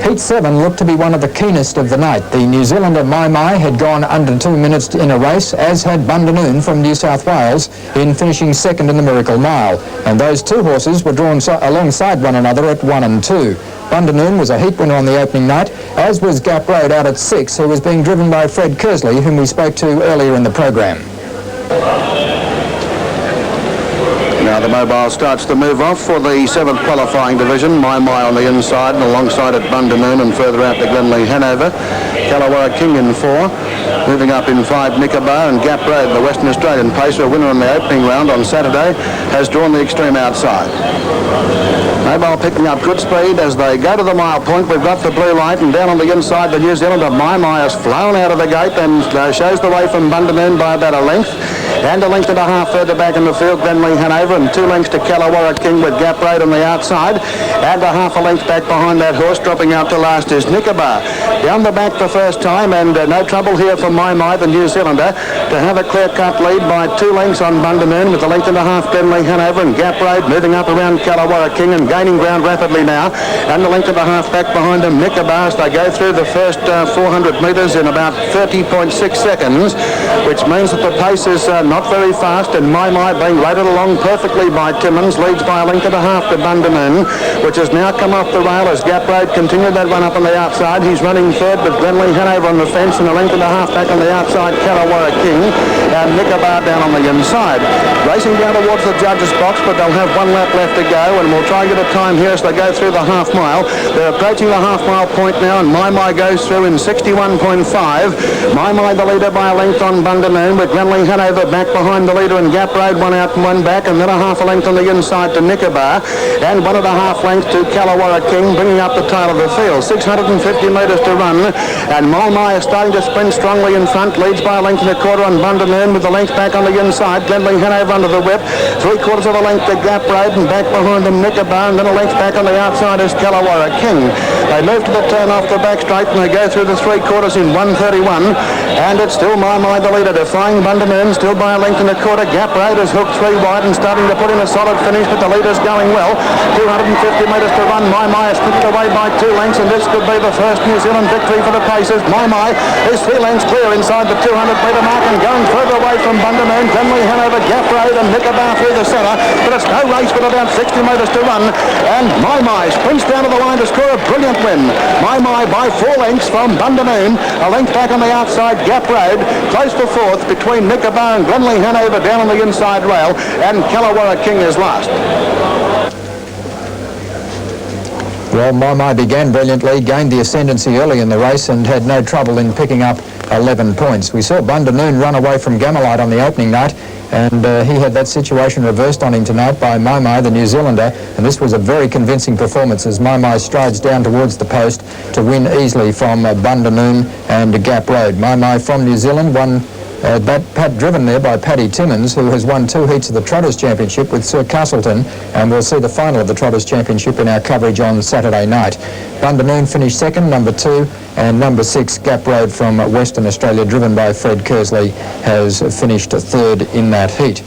Heat 7 looked to be one of the keenest of the night. The New Zealander Mai Mai had gone under 2 minutes in a race, as had Bundanoon from New South Wales in finishing second in the Miracle Mile. And those two horses were drawn alongside one another at 1 and 2. Bundanoon was a heat winner on the opening night, as was Gap Road out at 6, who was being driven by Fred Kersley, whom we spoke to earlier in the program. Now the mobile starts to move off for the 7th qualifying division. Mai Mai on the inside and alongside it Bundanoon, and further out to Glenlee Hanover. Callawara King in 4. Moving up in 5, Nicobar, and Gap Road, the Western Australian pacer, winner in the opening round on Saturday, has drawn the extreme outside. Mobile picking up good speed as they go to the mile point. We've got the blue light, and down on the inside the New Zealander Mai Mai has flown out of the gate and shows the way from Bundanoon by about a length. And a length and a half further back in the field, Glenlee Hanover, and 2 lengths to Callawara King with Gap Road on the outside. And a half a length back behind that horse, dropping out to last is Nicobar. Down the back the first time, and no trouble here for Mai Mai, the New Zealander, to have a clear-cut lead by 2 lengths on Bundanoon, with a length and a half Glenlee Hanover, and Gap Road moving up around Callawara King and gaining ground rapidly now. And a length and a half back behind them, Nicobar, as they go through the first 400 metres in about 30.6 seconds, which means that the pace is not very fast, and Mai Mai being rated along perfectly by Timmins, leads by a length and a half to Bundanoon, which has now come off the rail as Gap Road continued that run up on the outside. He's running third with Glenlee Hanover on the fence, and a length and a half back on the outside, Callawara King, and Nicobar down on the inside. Racing down towards the judges' box, but they'll have 1 lap left to go, and we'll try and get a time here as they go through the half mile. They're approaching the half mile point now, and Mai Mai goes through in 61.5. Mai Mai the leader by a length on Bundanoon, with Glenlee Hanover back behind the leader and Gap Road, 1 out and 1 back, and then a half a length on the inside to Nicobar, and 1 1/2 lengths to Callawara King, bringing up the tail of the field. 650 metres to run, and Mai Mai is starting to sprint strongly in front, leads by a length and a quarter on Bundanoon, with the length back on the inside. Glenlee Hanover under the whip, 3/4 of a length to Gap Road, and back behind them Nicobar, and then a length back on the outside is Callawara King. They move to the turn off the back straight, and they go through the 3/4 in 1:31, and it's still Mai Mai the leader, defying Bundanoon, still by a length and a quarter. Gap Road is hooked 3 wide and starting to put in a solid finish, but the leader's going well. 250 metres to run. Mai Mai has split away by 2 lengths, and this could be the first New Zealand victory for the Pacers. Mai Mai is 3 lengths clear inside the 200-metre mark, and going further away from Bundanoon, Glenlee Hanover, Gap Road, and Nicobar through the centre. But it's no race with about 60 metres to run, and Mai Mai sprints down to the line to score a brilliant win. Mai Mai by 4 lengths from Bundanoon, a length back on the outside, Gap Road, close to 4th between Nicobar and Glenlee Hanover down on the inside rail, and Callawara King is last. Well, Mai Mai began brilliantly, gained the ascendancy early in the race, and had no trouble in picking up 11 points. We saw Bundanoon run away from Gamalite on the opening night, and he had that situation reversed on him tonight by Mai Mai, the New Zealander, and this was a very convincing performance as Mai Mai strides down towards the post to win easily from Bundanoon and Gap Road. Mai Mai from New Zealand won driven there by Paddy Timmins, who has won 2 heats of the Trotters Championship with Sir Castleton, and we'll see the final of the Trotters Championship in our coverage on Saturday night. Bundanoon finished second, number 2, and number 6, Gap Road from Western Australia, driven by Fred Kersley, has finished third in that heat.